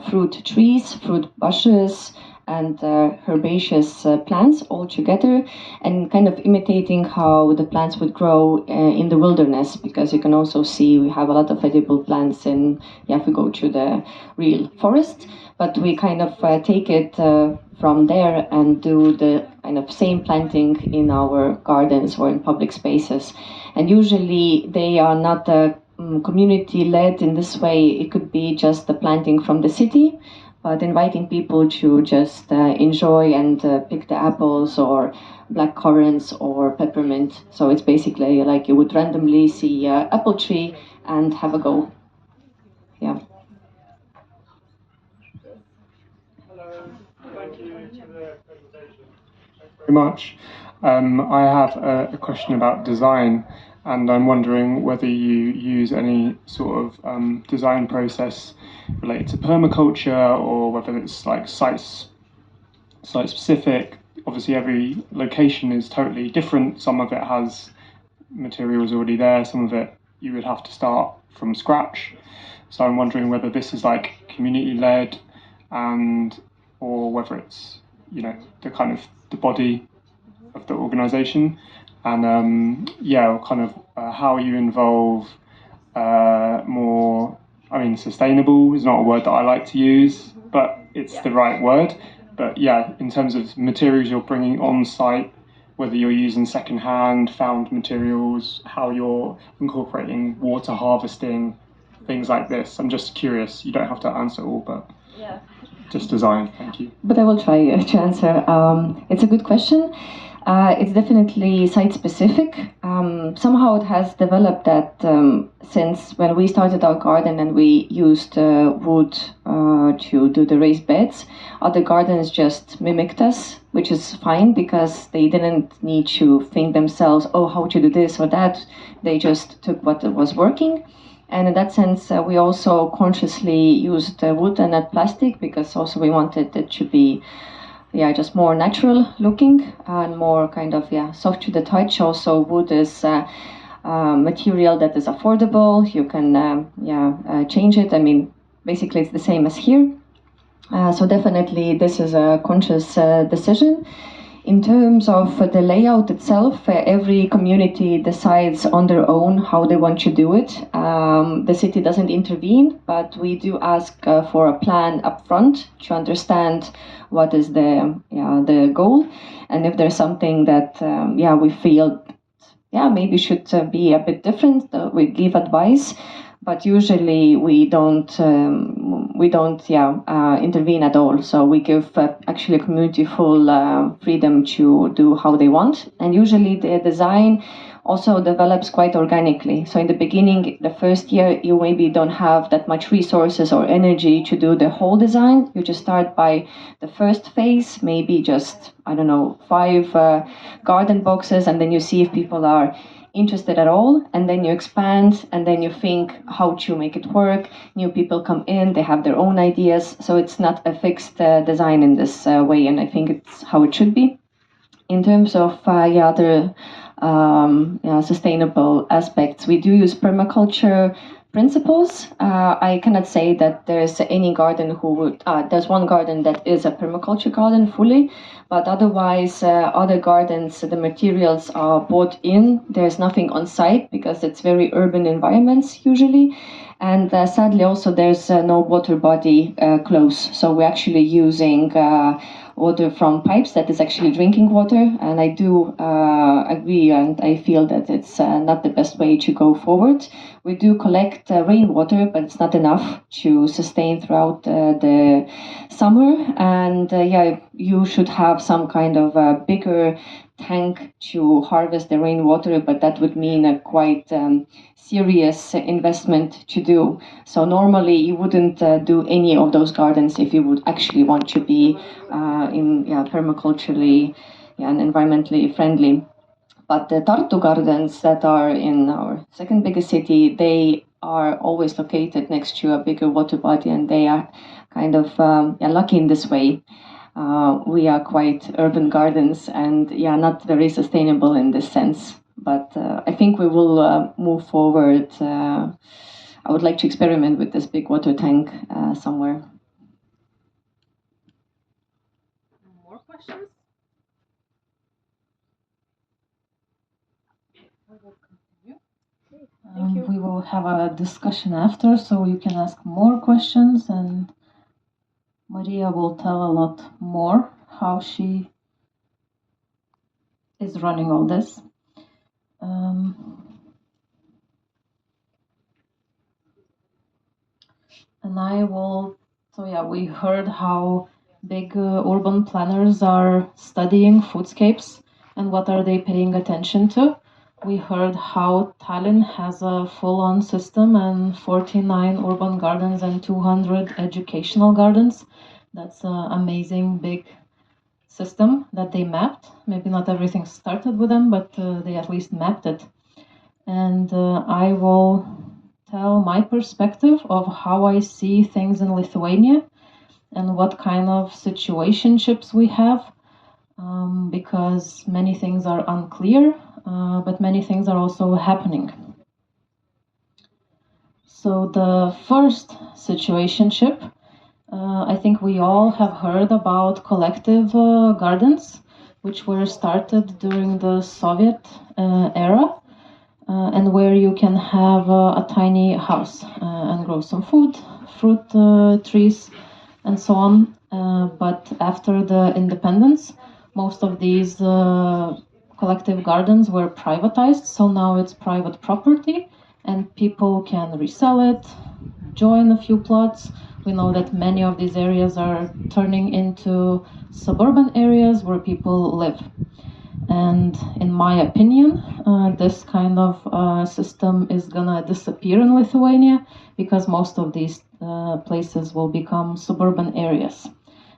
fruit trees, fruit bushes, and herbaceous plants all together, and kind of imitating how the plants would grow in the wilderness, because you can also see we have a lot of edible plants in, if we go to the real forest, but we kind of take it from there and do the kind of same planting in our gardens or in public spaces. And usually they are not community-led in this way. It could be just the planting from the city, but inviting people to just enjoy and pick the apples or black currants or peppermint. So it's basically like you would randomly see an apple tree and have a go. Yeah. Hello, thank you for the presentation. Very much. I have a question about design, and I'm wondering whether you use any sort of design process related to permaculture, or whether it's like site specific. Obviously, every location is totally different. Some of it has materials already there, some of it you would have to start from scratch. So I'm wondering whether this is like community led, and or whether it's, you know, the kind of the body of the organization, and kind of how you involve more, I mean, sustainable is not a word that I like to use, but it's the right word. But yeah, in terms of materials you're bringing on site, whether you're using second-hand, found materials, how you're incorporating water harvesting, things like this. I'm just curious. You don't have to answer all, but just design. Thank you. But I will try to answer. It's a good question. It's definitely site-specific. Somehow it has developed that since when we started our garden and we used wood to do the raised beds, other gardens just mimicked us, which is fine because they didn't need to think themselves, oh, how to do this or that. They just took what was working. And in that sense, we also consciously used wood and not plastic, because also we wanted it to be just more natural looking and more kind of soft to the touch. Also, wood is material that is affordable. You can change it. I mean, basically it's the same as here. So definitely this is a conscious decision. In terms of the layout itself, every community decides on their own how they want to do it. The city doesn't intervene, but we do ask for a plan up front to understand what is the goal, and if there's something that we feel maybe should be a bit different, we give advice. But usually we don't intervene at all. So we give actually community full freedom to do how they want. And usually the design also develops quite organically. So in the beginning, the first year, you maybe don't have that much resources or energy to do the whole design. You just start by the first phase, maybe just, 5 garden boxes, and then you see if people are interested at all, and then you expand, and then you think how to make it work. New people come in, they have their own ideas, so it's not a fixed design in this way, and I think it's how it should be. In terms of other sustainable aspects, we do use permaculture principles. I cannot say that there's any garden who would, there's one garden that is a permaculture garden fully, but otherwise other gardens, the materials are bought in. There's nothing on site because it's very urban environments usually. And sadly also there's no water body close. So we're actually using water from pipes that is actually drinking water. And I do agree, and I feel that it's not the best way to go forward. We do collect rainwater, but it's not enough to sustain throughout the summer. And you should have some kind of a bigger tank to harvest the rainwater, but that would mean a quite serious investment to do. So normally you wouldn't do any of those gardens if you would actually want to be permaculturally and environmentally friendly. But the Tartu gardens that are in our second biggest city, they are always located next to a bigger water body, and they are kind of lucky in this way. We are quite urban gardens and not very sustainable in this sense. But I think we will move forward. I would like to experiment with this big water tank somewhere. questions? We will continue. We will have a discussion after, so you can ask more questions, and Maria will tell a lot more how she is running all this. And I will, so yeah, we heard how big urban planners are studying Foodscapes and what are they paying attention to. We heard how Tallinn has a full-on system and 49 urban gardens and 200 educational gardens. That's an amazing big system that they mapped. Maybe not everything started with them, but they at least mapped it. And I will tell my perspective of how I see things in Lithuania and what kind of situationships we have, because many things are unclear, but many things are also happening. So the first situationship, I think we all have heard about collective gardens, which were started during the Soviet era. And where you can have a tiny house and grow some food, fruit trees, and so on. But after the independence, most of these collective gardens were privatized, so now it's private property, and people can resell it, join a few plots. We know that many of these areas are turning into suburban areas where people live. And in my opinion, this kind of system is gonna disappear in Lithuania because most of these places will become suburban areas.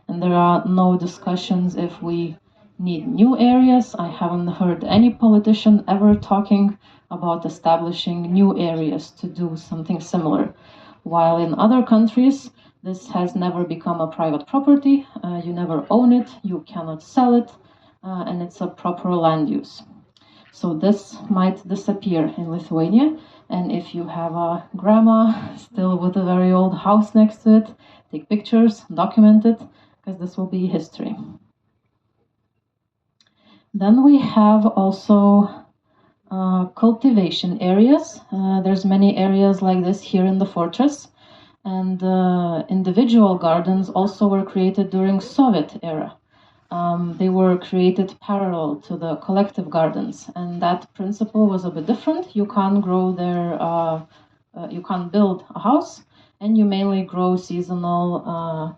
And there are no discussions if we need new areas. I haven't heard any politician ever talking about establishing new areas to do something similar. While in other countries, this has never become a private property. You never own it, you cannot sell it. And it's a proper land use. So this might disappear in Lithuania, and if you have a grandma still with a very old house next to it, take pictures, document it, because this will be history. Then we have also cultivation areas. There's many areas like this here in the fortress, and individual gardens also were created during Soviet era. They were created parallel to the collective gardens, and that principle was a bit different. You can't grow there, you can't build a house, and you mainly grow seasonal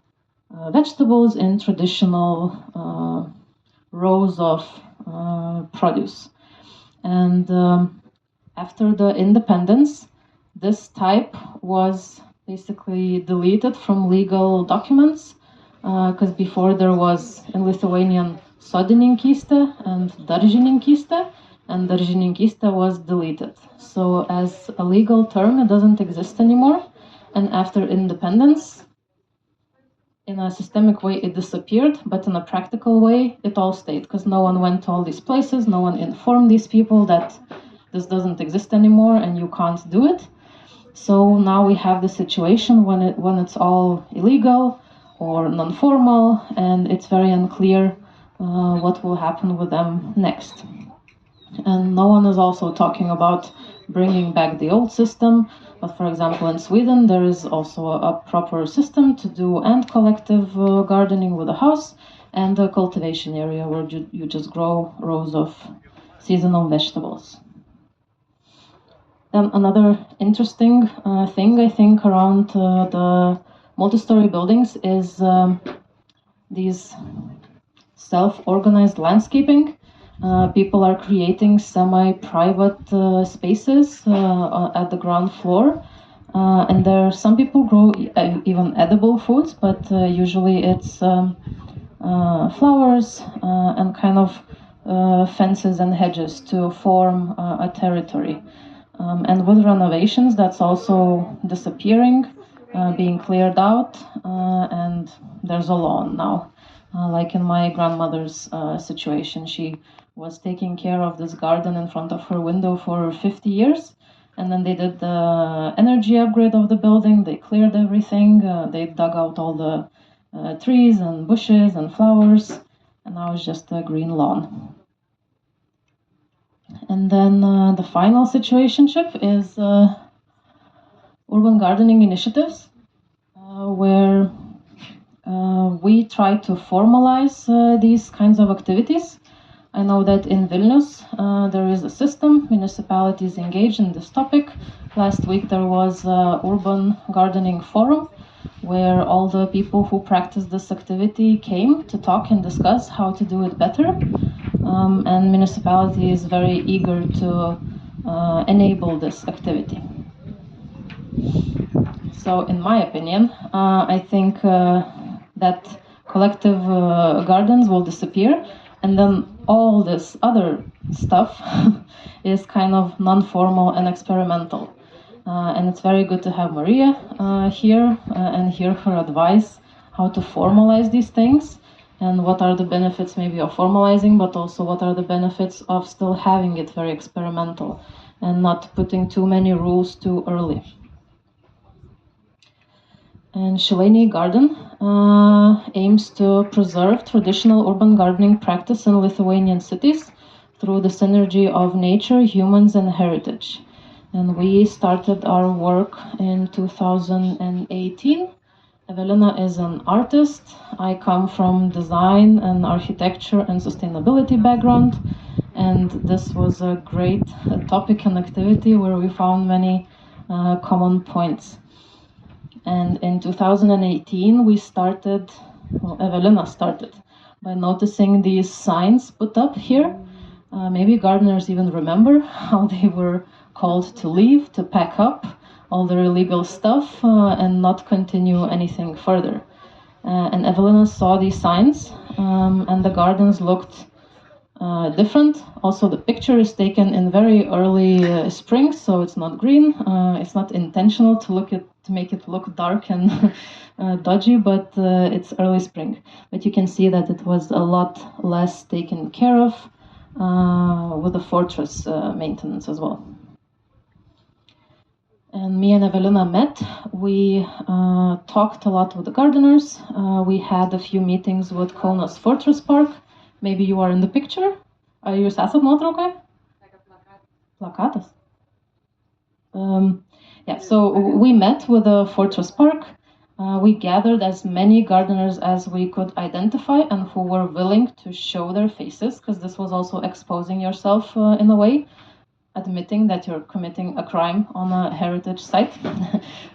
vegetables in traditional rows of produce. And after the independence, this type was basically deleted from legal documents. Because before there was in Lithuanian sodininkystė and daržininkystė, and daržininkystė was deleted. So as a legal term, it doesn't exist anymore. And after independence, in a systemic way, it disappeared, but in a practical way, it all stayed, because no one went to all these places, no one informed these people that this doesn't exist anymore and you can't do it. So now we have the situation when it's all illegal or non-formal, and it's very unclear what will happen with them next. And no one is also talking about bringing back the old system, but for example in Sweden there is also a proper system to do and collective gardening with a house and a cultivation area where you just grow rows of seasonal vegetables. Then another interesting thing I think around the multi-story buildings is these self-organized landscaping. People are creating semi-private spaces at the ground floor, and there some people grow even edible foods, but usually it's flowers and kind of fences and hedges to form a territory. And with renovations, that's also disappearing. Being cleared out, and there's a lawn now. Like in my grandmother's situation, she was taking care of this garden in front of her window for 50 years, and then they did the energy upgrade of the building, they cleared everything, they dug out all the trees and bushes and flowers, and now it's just a green lawn. And then the final situationship is urban gardening initiatives, where we try to formalize these kinds of activities. I know that in Vilnius there is a system, municipalities engage in this topic. Last week there was an urban gardening forum where all the people who practice this activity came to talk and discuss how to do it better. And municipality is very eager to enable this activity. So in my opinion, I think that collective gardens will disappear, and then all this other stuff is kind of non-formal and experimental. And it's very good to have Maria here and hear her advice how to formalize these things and what are the benefits maybe of formalizing, but also what are the benefits of still having it very experimental and not putting too many rules too early. And Šilainiai Garden aims to preserve traditional urban gardening practice in Lithuanian cities through the synergy of nature, humans, and heritage. And we started our work in 2018. Evelina is an artist. I come from design and architecture and sustainability background. And this was a great topic and activity where we found many common points. And in 2018, we started, well, Evelina started, by noticing these signs put up here. Maybe gardeners even remember how they were called to leave, to pack up all their illegal stuff and not continue anything further. And Evelina saw these signs, and the gardens looked different. Also, the picture is taken in very early spring, so it's not green. It's not intentional to make it look dark and dodgy, but it's early spring. But you can see that it was a lot less taken care of with the fortress maintenance as well. And me and Evelina met. We talked a lot with the gardeners. We had a few meetings with Kaunas Fortress Park. Maybe you are in the picture. Jūs esat nuotraukoje? Plakatas. Yeah, so we met with the Fortress Park. We gathered as many gardeners as we could identify and who were willing to show their faces, because this was also exposing yourself in a way, admitting that you're committing a crime on a heritage site.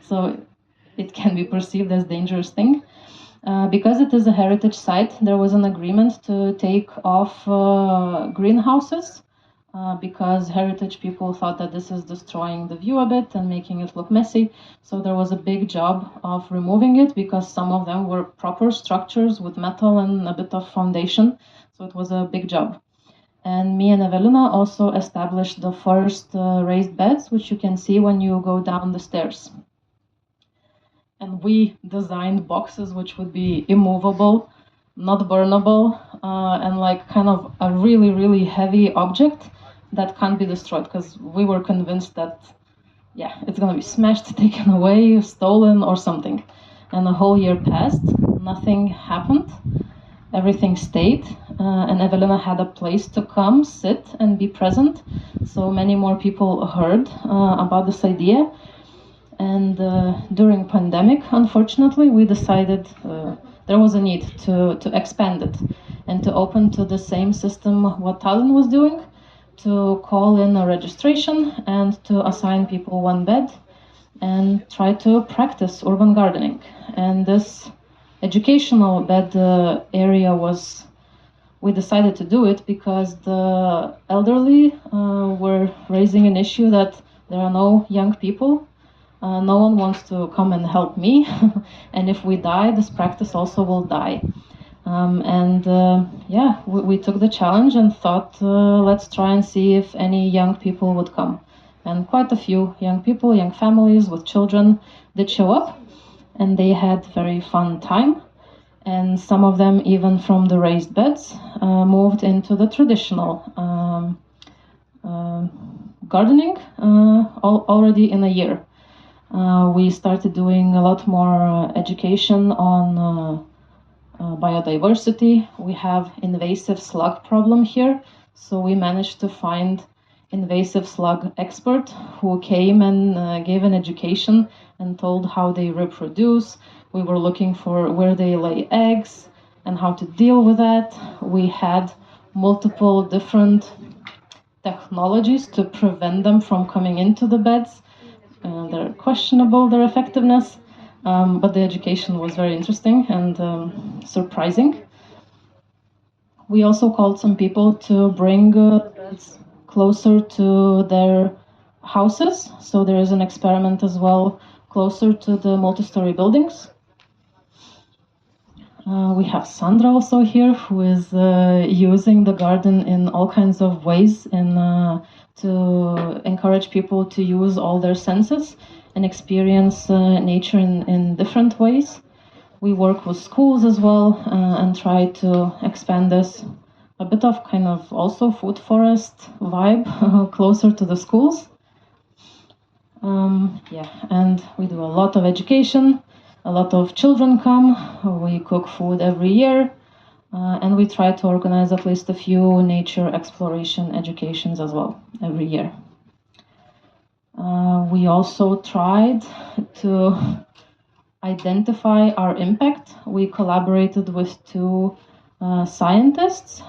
So it can be perceived as a dangerous thing. Because it is a heritage site, there was an agreement to take off greenhouses because heritage people thought that this is destroying the view a bit and making it look messy. So there was a big job of removing it because some of them were proper structures with metal and a bit of foundation. So it was a big job. And me and Evelina also established the first raised beds, which you can see when you go down the stairs. And we designed boxes which would be immovable, not burnable, and like kind of a really, really heavy object that can't be destroyed, because we were convinced that, yeah, it's gonna be smashed, taken away, stolen or something. And a whole year passed, nothing happened, everything stayed, and Evelina had a place to come, sit and be present. So many more people heard about this idea. And during pandemic, unfortunately, we decided there was a need to expand it and to open to the same system what Tallinn was doing, to call in a registration and to assign people one bed and try to practice urban gardening. And this educational bed area was, we decided to do it because the elderly were raising an issue that there are no young people. No one wants to come and help me, and if we die, this practice also will die. Yeah, we took the challenge and thought, let's try and see if any young people would come. And quite a few young people, young families with children did show up, and they had very fun time. And some of them, even from the raised beds, moved into the traditional gardening already in a year. We started doing a lot more education on biodiversity. We have invasive slug problem here, so we managed to find invasive slug expert who came and gave an education and told how they reproduce. We were looking for where they lay eggs and how to deal with that. We had multiple different technologies to prevent them from coming into the beds. They're questionable, their effectiveness, but the education was very interesting and surprising. We also called some people to bring beds closer to their houses, so there is an experiment as well closer to the multi-story buildings. We have Sandra also here, who is using the garden in all kinds of ways to encourage people to use all their senses and experience nature in different ways. We work with schools as well and try to expand this a bit of kind of also food forest vibe closer to the schools. And we do a lot of education. A lot of children come. We cook food every year, and we try to organize at least a few nature exploration educations as well every year. We also tried to identify our impact. We collaborated with two scientists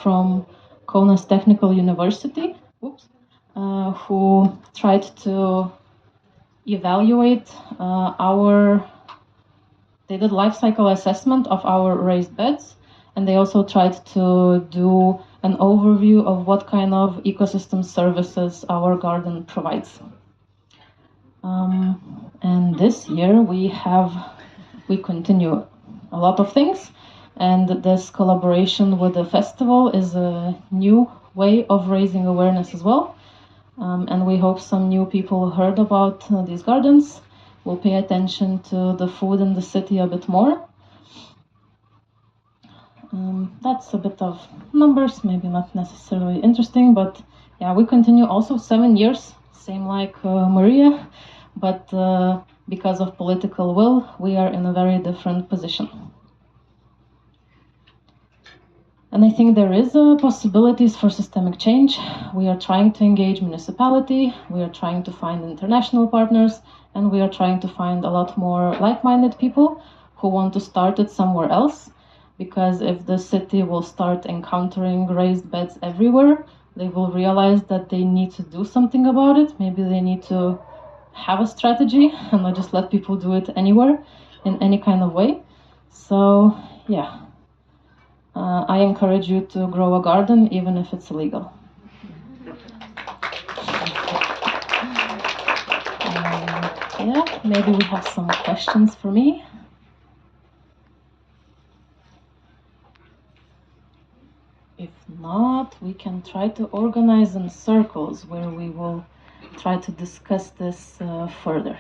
from Kaunas Technical University, who tried to evaluate they did life cycle assessment of our raised beds, and they also tried to do an overview of what kind of ecosystem services our garden provides. And this year we continue a lot of things, and this collaboration with the festival is a new way of raising awareness as well. And we hope some new people heard about these gardens will pay attention to the food in the city a bit more. That's a bit of numbers, maybe not necessarily interesting, but yeah, we continue also 7 years, same like Maria, but because of political will, we are in a very different position. And I think there is possibilities for systemic change. We are trying to engage municipality, we are trying to find international partners, and we are trying to find a lot more like-minded people who want to start it somewhere else. Because if the city will start encountering raised beds everywhere, they will realize that they need to do something about it. Maybe they need to have a strategy and not just let people do it anywhere, in any kind of way. So, yeah. I encourage you to grow a garden, even if it's illegal. Yeah, maybe we have some questions for me. If not, we can try to organize in circles where we will try to discuss this further.